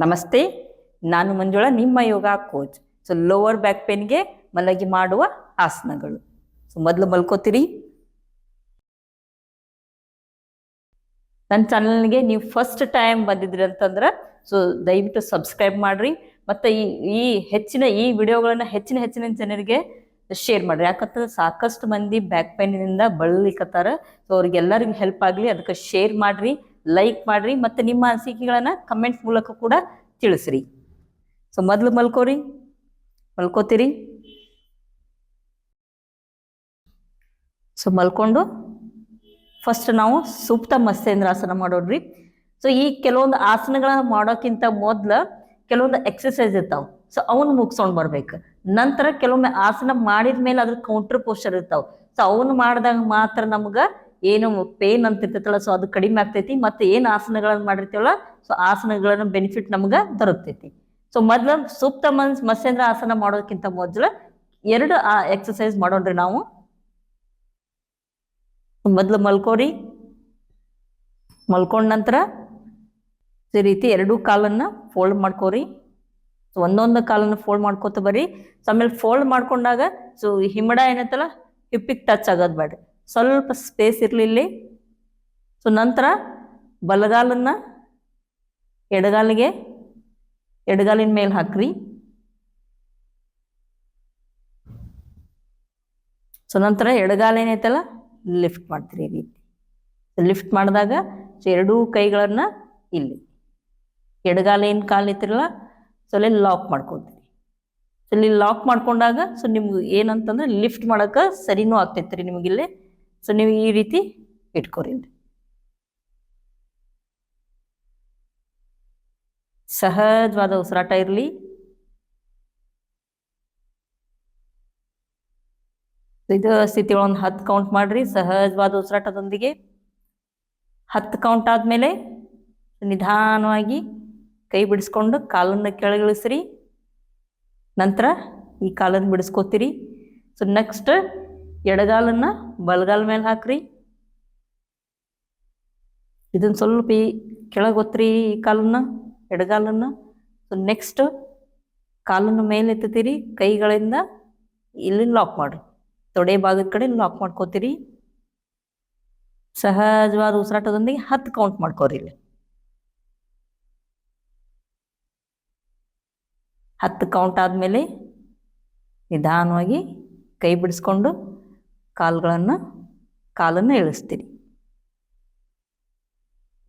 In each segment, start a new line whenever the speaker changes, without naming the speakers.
ನಮಸ್ತೆ, ನಾನು ಮಂಜುಳಾ, ನಿಮ್ಮ ಯೋಗ ಕೋಚ್. ಸೊ ಲೋವರ್ ಬ್ಯಾಕ್ ಪೇನ್ಗೆ ಮಲಗಿ ಮಾಡುವ ಆಸನಗಳು. ಸೊ ಮೊದಲು ಮಲ್ಕೋತೀರಿ. ನನ್ನ ಚಾನಲ್ಗೆ ನೀವು ಫಸ್ಟ್ ಟೈಮ್ ಬಂದಿದ್ರಿ ಅಂತಂದ್ರೆ ಸೊ ದಯವಿಟ್ಟು ಸಬ್ಸ್ಕ್ರೈಬ್ ಮಾಡ್ರಿ. ಮತ್ತು ಈ ಹೆಚ್ಚಿನ ವಿಡಿಯೋಗಳನ್ನ ಹೆಚ್ಚಿನ ಜನರಿಗೆ ಶೇರ್ ಮಾಡ್ರಿ. ಯಾಕಂತಂದ್ರೆ ಸಾಕಷ್ಟು ಮಂದಿ ಬ್ಯಾಕ್ ಪೇನಿನಿಂದ ಬಳಲಿಕತ್ತಾರ. ಸೊ ಅವ್ರಿಗೆಲ್ಲರಿಗೂ ಹೆಲ್ಪ್ ಆಗಲಿ, ಅದಕ್ಕೆ ಶೇರ್ ಮಾಡ್ರಿ, ಲೈಕ್ ಮಾಡ್ರಿ, ಮತ್ತು ನಿಮ್ಮ ಅನಿಸಿಕೆಗಳನ್ನು ಕಮೆಂಟ್ ಮೂಲಕ ಕೂಡ ತಿಳಿಸ್ರಿ. ಸೊ ಮೊದಲು ಮಲ್ಕೋತೀರಿ. ಸೊ ಮಲ್ಕೊಂಡು ಫಸ್ಟ್ ನಾವು ಸುಪ್ತ ಮತ್ಸ್ಯೇಂದ್ರಾಸನ ಮಾಡೋಡ್ರಿ. ಸೊ ಈ ಕೆಲವೊಂದು ಆಸನಗಳನ್ನ ಮಾಡೋಕ್ಕಿಂತ ಮೊದಲು ಕೆಲವೊಂದು ಎಕ್ಸಸೈಸ್ ಇರ್ತಾವೆ. ಸೊ ಅವನ್ನ ಮುಗಿಸ್ಕೊಂಡು ಬರ್ಬೇಕು. ನಂತರ ಕೆಲವೊಮ್ಮೆ ಆಸನ ಮಾಡಿದ ಮೇಲೆ ಅದ್ರ ಕೌಂಟರ್ ಪೋಸ್ಚರ್ ಇರ್ತಾವೆ. ಸೊ ಅವನ್ನ ಮಾಡಿದಾಗ ಮಾತ್ರ ನಮ್ಗೆ ಏನು ಪೇನ್ ಅಂತ ಇರ್ತೈತಲ್ಲ, ಸೊ ಅದು ಕಡಿಮೆ ಆಗ್ತೈತಿ. ಮತ್ತು ಏನು ಆಸನಗಳನ್ನು ಮಾಡಿರ್ತೀವಲ್ಲ, ಸೊ ಆಸನಗಳನ್ನ ಬೆನಿಫಿಟ್ ನಮ್ಗೆ ದೊರಕ್ತೈತಿ. ಸೊ ಮೊದಲು ಸುಪ್ತ ಮತ್ಸ್ಯೇಂದ್ರ ಆಸನ ಮಾಡೋದಕ್ಕಿಂತ ಮೊದಲು 2 ಎಕ್ಸಸೈಸ್ ಮಾಡೋಣ್ರಿ ನಾವು. ಮೊದಲು ಮಲ್ಕೊಂಡ ನಂತರ ಈ ರೀತಿ 2 ಕಾಲನ್ನು ಫೋಲ್ಡ್ ಮಾಡ್ಕೋರಿ. ಸೊ ಒಂದೊಂದು ಕಾಲನ್ನು ಫೋಲ್ಡ್ ಮಾಡ್ಕೋತ ಬರ್ರಿ. ಸೊ ಆಮೇಲೆ ಫೋಲ್ಡ್ ಮಾಡ್ಕೊಂಡಾಗ ಸೊ ಹಿಮ್ಮಡ ಏನೈತಲ್ಲ, ಹಿಪ್ಪಿಗೆ ಟಚ್ ಆಗೋದು ಬೇಡ್ರಿ, ಸ್ವಲ್ಪ ಸ್ಪೇಸ್ ಇರಲಿ ಇಲ್ಲಿ. ಸೊ ನಂತರ ಬಲಗಾಲನ್ನು ಎಡಗಾಲಿನ ಮೇಲೆ ಹಾಕ್ರಿ. ಸೊ ನಂತರ ಎಡಗಾಲ ಏನೈತಲ್ಲ ಲಿಫ್ಟ್ ಮಾಡ್ತೀರಿ. ಈ ರೀತಿ ಲಿಫ್ಟ್ ಮಾಡಿದಾಗ ಸೊ 2 ಕೈಗಳನ್ನು ಇಲ್ಲಿ ಎಡಗಾಲ ಏನು ಕಾಲು ಐತಿರಲ್ಲ, ಸೊ ಅಲ್ಲಿ ಲಾಕ್ ಮಾಡ್ಕೊತೀರಿ. ಸೊ ಇಲ್ಲಿ ಲಾಕ್ ಮಾಡ್ಕೊಂಡಾಗ ಸೊ ನಿಮ್ಗೆ ಏನಂತಂದ್ರೆ ಲಿಫ್ಟ್ ಮಾಡೋಕೆ ಸರಿನೂ ಆಗ್ತೈತ್ರಿ ನಿಮಗಿಲ್ಲಿ. ಸೊ ನೀವು ಈ ರೀತಿ ಇಟ್ಕೊರಿ. ಸಹಜವಾದ ಉಸಿರಾಟ ಇರಲಿ. ಇದು ಸ್ಥಿತಿ ಒಂದು 10 ಕೌಂಟ್ ಮಾಡ್ರಿ ಸಹಜವಾದ ಉಸಿರಾಟದೊಂದಿಗೆ. 10 ಕೌಂಟ್ ಆದಮೇಲೆ ನಿಧಾನವಾಗಿ ಕೈ ಬಿಡಿಸ್ಕೊಂಡು ಕಾಲನ್ನು ಕೆಳಗಿಳಿಸ್ರಿ. ನಂತರ ಈ ಕಾಲನ್ನು ಬಿಡಿಸ್ಕೋತೀರಿ. ಸೊ ನೆಕ್ಸ್ಟ್ ಎಡಗಾಲನ್ನು ಬಲಗಾಲ ಮೇಲೆ ಹಾಕ್ರಿ. ಇದನ್ನು ಸ್ವಲ್ಪ ಈ ಕೆಳಗೆ ಒತ್ತಿರಿ, ಈ ಎಡಗಾಲನ್ನು. ಸೊ ನೆಕ್ಸ್ಟ್ ಕಾಲನ್ನು ಮೇಲೆ ಎತ್ತುತ್ತೀರಿ, ಕೈಗಳಿಂದ ಇಲ್ಲಿ ಲಾಕ್ ಮಾಡ್ರಿ, ತೊಡೆ ಭಾಗದ ಕಡೆ ಲಾಕ್ ಮಾಡ್ಕೋತೀರಿ. ಸಹಜವಾದ ಉಸಿರಾಟದೊಂದಿಗೆ 10 ಕೌಂಟ್ ಮಾಡ್ಕೋರಿ. ಇಲ್ಲಿ 10 ಕೌಂಟ್ ಆದಮೇಲೆ ನಿಧಾನವಾಗಿ ಕೈ ಬಿಡಿಸ್ಕೊಂಡು ಕಾಲನ್ನು ಇಳಿಸ್ತೀರಿ.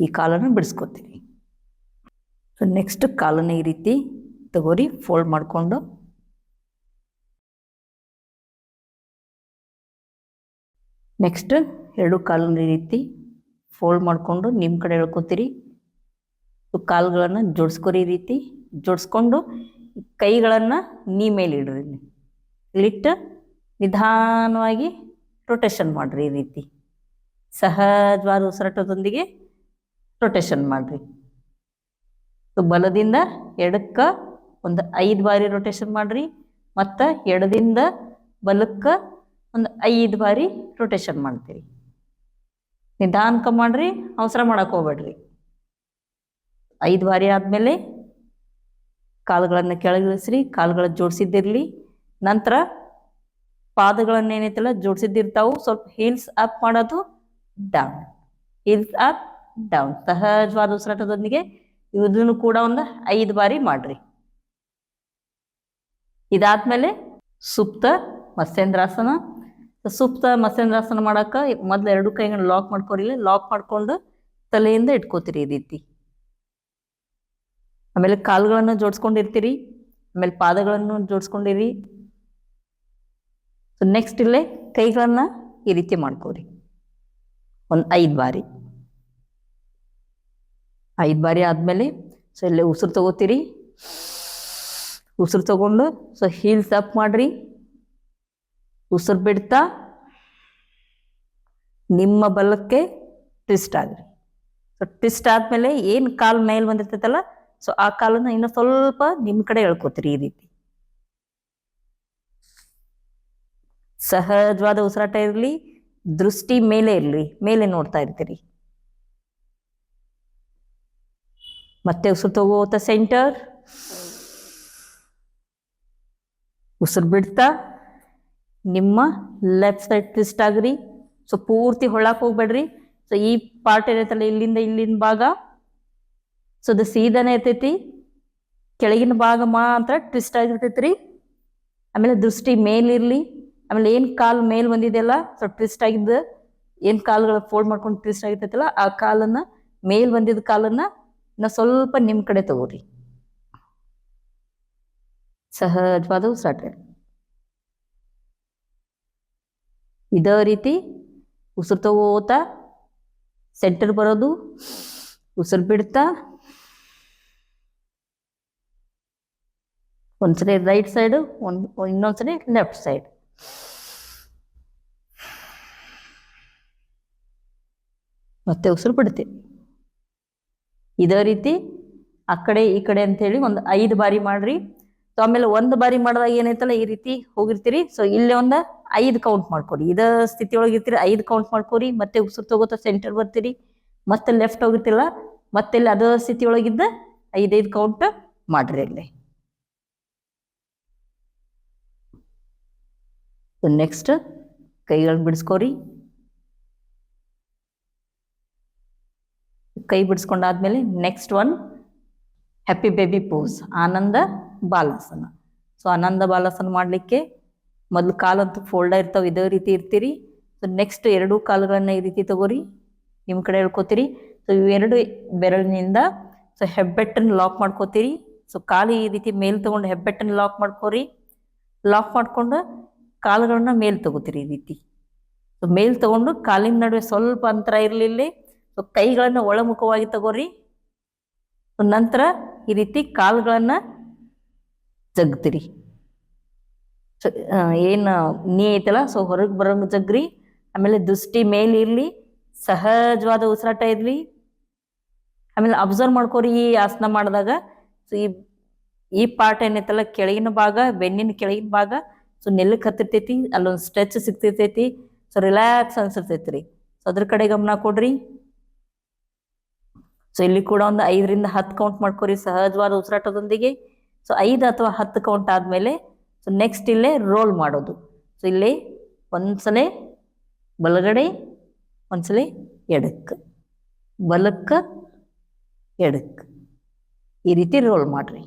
ಈ ಕಾಲನ್ನು ಬಿಡಿಸ್ಕೋತೀರಿ. ಸೊ ನೆಕ್ಸ್ಟ್ ಕಾಲನ್ನು ಈ ರೀತಿ ತಗೋರಿ, ಫೋಲ್ಡ್ ಮಾಡಿಕೊಂಡು. ನೆಕ್ಸ್ಟ್ 2 ಕಾಲನ್ನು ಈ ರೀತಿ ಫೋಲ್ಡ್ ಮಾಡಿಕೊಂಡು ನಿಮ್ಮ ಕಡೆ ಎಳ್ಕೊತೀರಿ. ಸೊ ಕಾಲುಗಳನ್ನು ಜೋಡಿಸ್ಕೊರಿ. ಈ ರೀತಿ ಜೋಡಿಸ್ಕೊಂಡು ಕೈಗಳನ್ನು ನೀ ಮೇಲೆ ಇಡ್ರಿ. ಇಲ್ಲಿಟ್ಟು ನಿಧಾನವಾಗಿ ರೊಟೇಷನ್ ಮಾಡಿರಿ. ಈ ರೀತಿ ಸಹಜವಾದ ಉಸಿರಾಟದೊಂದಿಗೆ ರೊಟೇಷನ್ ಮಾಡಿರಿ. ಸೊ ಬಲದಿಂದ ಎಡಕ್ಕೆ ಒಂದು 5 ಬಾರಿ ರೊಟೇಷನ್ ಮಾಡಿರಿ, ಮತ್ತು ಎಡದಿಂದ ಬಲಕ್ಕೆ ಒಂದು 5 ಬಾರಿ ರೊಟೇಷನ್ ಮಾಡ್ತೀರಿ. ನಿಧಾನಕ್ಕೆ ಮಾಡಿರಿ, ಅವಸರ ಮಾಡಕ್ಕೆ ಹೋಗ್ಬೇಡ್ರಿ. 5 ಬಾರಿ ಆದಮೇಲೆ ಕಾಲುಗಳನ್ನು ಕೆಳಗಿಳಿಸ್ರಿ, ಕಾಲುಗಳನ್ನು ಜೋಡಿಸಿದ್ದಿರಲಿ. ನಂತರ ಪಾದಗಳನ್ನು ಏನೈತಲ್ಲ ಜೋಡಿಸಿದ್ದಿರ್ತಾವು, ಸ್ವಲ್ಪ ಹೀಲ್ಸ್ ಅಪ್ ಮಾಡೋದು, ಡೌನ್, ಹೀಲ್ಸ್ ಅಪ್, ಡೌನ್. ಸಹಜವಾದ ಉಸಿರಾಟದೊಂದಿಗೆ ಇದನ್ನು ಕೂಡ ಒಂದು 5 ಬಾರಿ ಮಾಡ್ರಿ. ಇದಾದ್ಮೇಲೆ ಸುಪ್ತ ಮತ್ಸ್ಯೇಂದ್ರಾಸನ. ಸುಪ್ತ ಮತ್ಸ್ಯೇಂದ್ರಾಸನ ಮಾಡೋಕೆ ಮೊದಲು 2 ಕೈಗಳನ್ನು ಲಾಕ್ ಮಾಡ್ಕೊರಿ. ಲಾಕ್ ಮಾಡ್ಕೊಂಡು ತಲೆಯಿಂದ ಇಟ್ಕೋತೀರಿ ಈ ರೀತಿ. ಆಮೇಲೆ ಕಾಲುಗಳನ್ನು ಜೋಡಿಸ್ಕೊಂಡಿರ್ತೀರಿ, ಆಮೇಲೆ ಪಾದಗಳನ್ನು ಜೋಡಿಸ್ಕೊಂಡಿರಿ. ಸೊ ನೆಕ್ಸ್ಟ್ ಇಲ್ಲೇ ಕೈಗಳನ್ನು ಈ ರೀತಿ ಮಾಡ್ಕೋರಿ ಒಂದು 5 ಬಾರಿ. 5 ಬಾರಿ ಆದಮೇಲೆ ಸೊ ಇಲ್ಲೇ ಉಸಿರು ತಗೋತೀರಿ. ಉಸಿರು ತಗೊಂಡು ಸೊ ಹೀಲ್ಸ್ ಅಪ್ ಮಾಡ್ರಿ. ಉಸಿರು ಬಿಡ್ತಾ ನಿಮ್ಮ ಬಲಕ್ಕೆ ಟ್ವಿಸ್ಟ್ ಆಗ್ರಿ. ಸೊ ಟ್ವಿಸ್ಟ್ ಆದಮೇಲೆ ಏನು ಕಾಲು ಮೇಲೆ ಬಂದಿರ್ತೈತಲ್ಲ, ಸೊ ಆ ಕಾಲನ್ನು ಇನ್ನೂ ಸ್ವಲ್ಪ ನಿಮ್ಮ ಕಡೆ ಎಳ್ಕೊತೀರಿ. ಈ ರೀತಿ ಸಹಜವಾದ ಉಸಿರಾಟ ಇರಲಿ, ದೃಷ್ಟಿ ಮೇಲೆ ಇರಲಿ, ಮೇಲೆ ನೋಡ್ತಾ ಇರ್ತೀರಿ. ಮತ್ತೆ ಉಸಿರು ತಗೋತಾ ಸೆಂಟರ್, ಉಸಿರು ಬಿಡ್ತಾ ನಿಮ್ಮ ಲೆಫ್ಟ್ ಸೈಡ್ ಟ್ವಿಸ್ಟ್ ಆಗ್ರಿ. ಸೊ ಪೂರ್ತಿ ಹೊಳಕ್ ಹೋಗ್ಬೇಡ್ರಿ. ಸೊ ಈ ಪಾರ್ಟ್ ಏನೈತಲ್ಲ ಇಲ್ಲಿಂದ ಭಾಗ, ಸೊ ಅದು ಸೀದಾನೇ ಇರ್ತೈತಿ. ಕೆಳಗಿನ ಭಾಗ ಮಾತ್ರ ಟ್ವಿಸ್ಟ್ ಆಗಿರ್ತೈತ್ರಿ. ಆಮೇಲೆ ದೃಷ್ಟಿ ಮೇಲಿರ್ಲಿ. ಆಮೇಲೆ ಏನ್ ಕಾಲ್ ಮೇಲ್ ಬಂದಿದೆಯಲ್ಲ, ಸೊ ಟ್ವಿಸ್ಟ್ ಆಗಿದ್ದ ಏನ್ ಕಾಲುಗಳು ಫೋಲ್ಡ್ ಮಾಡ್ಕೊಂಡು ಟ್ವಿಸ್ಟ್ ಆಗಿರ್ತೈತಲ್ಲ, ಆ ಕಾಲನ್ನ ಮೇಲ್ ಬಂದಿದ್ದ ಕಾಲನ್ನ ಇನ್ನ ಸ್ವಲ್ಪ ನಿಮ್ ಕಡೆ ತಗೋರಿ. ಸಹಜವಾದ ಉಸಿರಾಟ. ಇದೇ ರೀತಿ ಉಸಿರು ತಗೋತಾ ಸೆಂಟರ್ ಬರೋದು, ಉಸಿರು ಬಿಡ್ತಾ ಒಂದ್ಸರಿ ರೈಟ್ ಸೈಡ್, ಇನ್ನೊಂದ್ಸರಿ ಲೆಫ್ಟ್ ಸೈಡ್. ಮತ್ತೆ ಉಸಿರು ಬಿಡ್ತೀವಿ. ಇದೇ ರೀತಿ ಆ ಕಡೆ ಈ ಕಡೆ ಅಂತೇಳಿ ಒಂದು 5 ಬಾರಿ ಮಾಡ್ರಿ. ಸೊ ಆಮೇಲೆ 1 ಬಾರಿ ಮಾಡಿದಾಗ ಏನೈತಲ್ಲ ಈ ರೀತಿ ಹೋಗಿರ್ತೀರಿ. ಸೊ ಇಲ್ಲೇ ಒಂದು 5 ಕೌಂಟ್ ಮಾಡ್ಕೊರಿ. ಇದೇ ಸ್ಥಿತಿ ಒಳಗೆ ಇರ್ತೀರಿ, 5 ಕೌಂಟ್ ಮಾಡ್ಕೊರಿ. ಮತ್ತೆ ಉಸಿರು ತಗೋತಾ ಸೆಂಟರ್ ಬರ್ತೀರಿ, ಮತ್ತೆ ಲೆಫ್ಟ್ ಹೋಗಿರ್ತಿಲ್ಲ, ಮತ್ತೆ ಇಲ್ಲಿ ಅದೇ ಸ್ಥಿತಿ ಒಳಗಿದ್ದ 5 ಕೌಂಟ್ ಮಾಡ್ರಿ. ಅಲ್ಲಿ ನೆಕ್ಸ್ಟ್ ಕೈಗಳನ್ನ ಬಿಡಿಸ್ಕೋರಿ. ಕೈ ಬಿಡಿಸ್ಕೊಂಡಾದ್ಮೇಲೆ next one happy baby pose, Ananda Balasana. So Ananda Balasana ಮಾಡಲಿಕ್ಕೆ ಮೊದಲು ಕಾಲಂತೂ ಫೋಲ್ಡ್ ಇರ್ತಾವೆ, ಇದೇ ರೀತಿ ಇರ್ತೀರಿ. ಸೊ ನೆಕ್ಸ್ಟ್ 2 ಕಾಲುಗಳನ್ನ ಈ ರೀತಿ ತಗೋರಿ, ನಿಮ್ಮ ಕಡೆ ಹೇಳ್ಕೊತೀರಿ. ಸೊ ಇವೆರಡು ಬೆರಳಿನಿಂದ ಸೊ ಹೆಬ್ಬೆಟ್ಟನ್ನು ಲಾಕ್ ಮಾಡ್ಕೋತೀರಿ. ಸೊ ಕಾಲು ಈ ರೀತಿ ಮೇಲ್ ತಗೊಂಡು ಹೆಬ್ಬೆಟ್ಟನ್ನು ಲಾಕ್ ಮಾಡ್ಕೋರಿ. ಲಾಕ್ ಮಾಡ್ಕೊಂಡು ಕಾಲುಗಳನ್ನ ಮೇಲ್ ತಗೋತೀರಿ ಈ ರೀತಿ. ಸೊ ಮೇಲ್ ತಗೊಂಡು ಕಾಲಿನ ನಡುವೆ ಸ್ವಲ್ಪ ಅಂತರ ಇರಲಿಲ್ಲ. ಸೊ ಕೈಗಳನ್ನ ಒಳಮುಖವಾಗಿ ತಗೋರಿ. ನಂತರ ಈ ರೀತಿ ಕಾಲುಗಳನ್ನ ಜಗ್ತೀರಿ. ಸೊ ಏನು ನೀ ಐತಲ್ಲ, ಸೊ ಹೊರಗೆ ಬರೋಂಗ ಜಗ್ರಿ. ಆಮೇಲೆ ದೃಷ್ಟಿ ಮೇಲ್ ಇರ್ಲಿ, ಸಹಜವಾದ ಉಸಿರಾಟ ಇರ್ಲಿ. ಆಮೇಲೆ ಅಬ್ಸರ್ವ್ ಮಾಡ್ಕೋರಿ ಈ ಆಸನ ಮಾಡಿದಾಗ. ಸೊ ಈ ಪಾರ್ಟ್ ಏನೈತಲ್ಲ ಕೆಳಗಿನ ಭಾಗ, ಬೆನ್ನಿನ ಕೆಳಗಿನ ಭಾಗ, ಸೊ ನೆಲಕ್ಕೆ ಹತ್ತಿರ್ತೈತಿ, ಅಲ್ಲೊಂದು ಸ್ಟ್ರೆಚ್ ಸಿಗ್ತಿರ್ತೈತಿ. ಸೊ ರಿಲ್ಯಾಕ್ಸ್ ಅನ್ಸಿರ್ತೈತಿ ರೀ. ಸೊ ಅದ್ರ ಕಡೆ ಗಮನ ಕೊಡ್ರಿ. ಸೊ ಇಲ್ಲಿ ಕೂಡ ಒಂದು 5 ರಿಂದ 10 ಕೌಂಟ್ ಮಾಡ್ಕೊರಿ ಸಹಜವಾದ ಉಸಿರಾಟದೊಂದಿಗೆ. ಸೊ 5 ಅಥವಾ 10 ಕೌಂಟ್ ಆದ್ಮೇಲೆ ಸೊ ನೆಕ್ಸ್ಟ್ ಇಲ್ಲೇ ರೋಲ್ ಮಾಡೋದು. ಸೊ ಇಲ್ಲಿ ಒಂದ್ಸಲ ಬಲಗಡೆ, ಒಂದ್ಸಲ ಎಡಕ್ಕೆ, ಬಲಕ್ಕೆ ಎಡಕ್ಕೆ, ಈ ರೀತಿ ರೋಲ್ ಮಾಡ್ರಿ.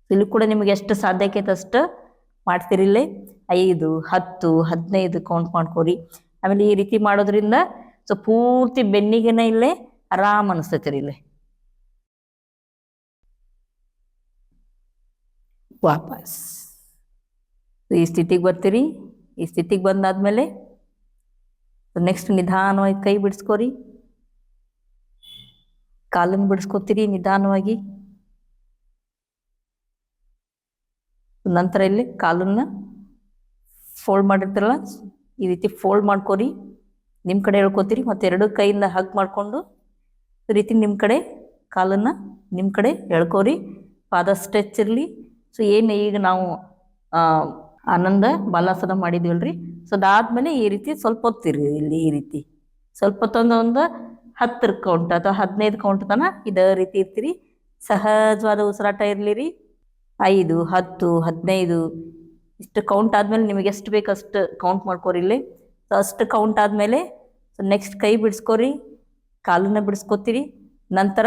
ಇಲ್ಲಿ ಕೂಡ ನಿಮಗೆ ಎಷ್ಟು ಸಾಧ್ಯ ಆಕೈತೆ ಅಷ್ಟು ಮಾಡ್ತಿರಿಲ್ಲೇ. 5, 10, 15 ಕೌಂಟ್ ಮಾಡ್ಕೊರಿ. ಆಮೇಲೆ ಈ ರೀತಿ ಮಾಡೋದ್ರಿಂದ ಸೊ ಪೂರ್ತಿ ಬೆನ್ನಿಗೆನ ಇಲ್ಲೇ ಆರಾಮ್ ಅನಿಸ್ತೈತಿರಿ. ಇಲ್ಲೇ ವಾಪಸ್ ಈ ಸ್ಥಿತಿಗೆ ಬರ್ತೀರಿ. ಈ ಸ್ಥಿತಿಗೆ ಬಂದಾದ್ಮೇಲೆ ನೆಕ್ಸ್ಟ್ ನಿಧಾನವಾಗಿ ಕೈ ಬಿಡಿಸ್ಕೋರಿ, ಕಾಲನ್ನು ಬಿಡಿಸ್ಕೋತೀರಿ ನಿಧಾನವಾಗಿ. ನಂತರ ಇಲ್ಲಿ ಕಾಲನ್ನ ಫೋಲ್ಡ್ ಮಾಡಿರ್ತಾರಲ್ಲ, ಈ ರೀತಿ ಫೋಲ್ಡ್ ಮಾಡ್ಕೋರಿ. ನಿಮ್ಮ ಕಡೆ ಹೇಳ್ಕೊತೀರಿ. ಮತ್ತೆ 2 ಕೈಯಿಂದ ಹಗ್ ಮಾಡಿಕೊಂಡು ಈ ರೀತಿ ನಿಮ್ಮ ಕಡೆ ಕಾಲನ್ನು ನಿಮ್ಮ ಕಡೆ ಎಳ್ಕೋರಿ. ಪಾದ ಸ್ಟ್ರೆಚ್ ಇರಲಿ. ಸೊ ಏನು ಈಗ ನಾವು ಆನಂದ ಬಾಲಾಸನ ಮಾಡಿದ್ವಲ್ರಿ, ಸೊ ಅದಾದ್ಮೇಲೆ ಈ ರೀತಿ ಸ್ವಲ್ಪ ಹೊತ್ತಿರಿ. ಇಲ್ಲಿ ಈ ರೀತಿ ಸ್ವಲ್ಪ ಹೊತ್ತೊಂದು 10 ಕೌಂಟ್ ಅಥವಾ 15 ಕೌಂಟ್ ತನಕ ಇದೇ ರೀತಿ ಇರ್ತೀರಿ. ಸಹಜವಾದ ಉಸಿರಾಟ ಇರಲಿರಿ. 5, 10, 15 ಇಷ್ಟು ಕೌಂಟ್ ಆದ್ಮೇಲೆ ನಿಮಗೆ ಎಷ್ಟು ಬೇಕು ಅಷ್ಟು ಕೌಂಟ್ ಮಾಡ್ಕೋರಿ ಇಲ್ಲಿ. ಸೊ ಅಷ್ಟು ಕೌಂಟ್ ಆದಮೇಲೆ ಸೊ ನೆಕ್ಸ್ಟ್ ಕೈ ಬಿಡಿಸ್ಕೋರಿ, ಕಾಲನ್ನ ಬಿಡಿಸ್ಕೋತೀರಿ. ನಂತರ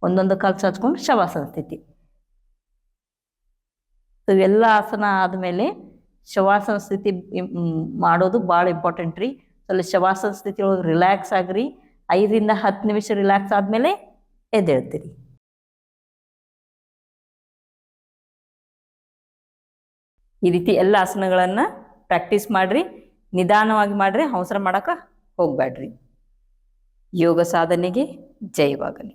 ಒಂದೊಂದು ಕಾಲು ಚಾಚ್ಕೊಂಡು ಶವಾಸನ ಸ್ಥಿತಿ. ಸೊ ಇವೆಲ್ಲ ಆಸನ ಆದಮೇಲೆ ಶವಾಸನ ಸ್ಥಿತಿ ಮಾಡೋದು ಭಾಳ ಇಂಪಾರ್ಟೆಂಟ್ ರೀ. ಸೊ ಅಲ್ಲಿ ಶವಾಸನ ಸ್ಥಿತಿ ಒಳಗೆ ರಿಲ್ಯಾಕ್ಸ್ ಆಗ್ರಿ. 5 ರಿಂದ 10 ನಿಮಿಷ ರಿಲ್ಯಾಕ್ಸ್ ಆದಮೇಲೆ ಎದ್ದೇಳ್ತೀರಿ. ಈ ರೀತಿ ಎಲ್ಲ ಆಸನಗಳನ್ನು ಪ್ರಾಕ್ಟೀಸ್ ಮಾಡಿರಿ. ನಿಧಾನವಾಗಿ ಮಾಡಿರಿ, ಅವಸರ ಮಾಡೋಕೆ ಹೋಗಬೇಡ್ರಿ. ಯೋಗ ಸಾಧನೆಗೆ ಜಯವಾಗಲಿ.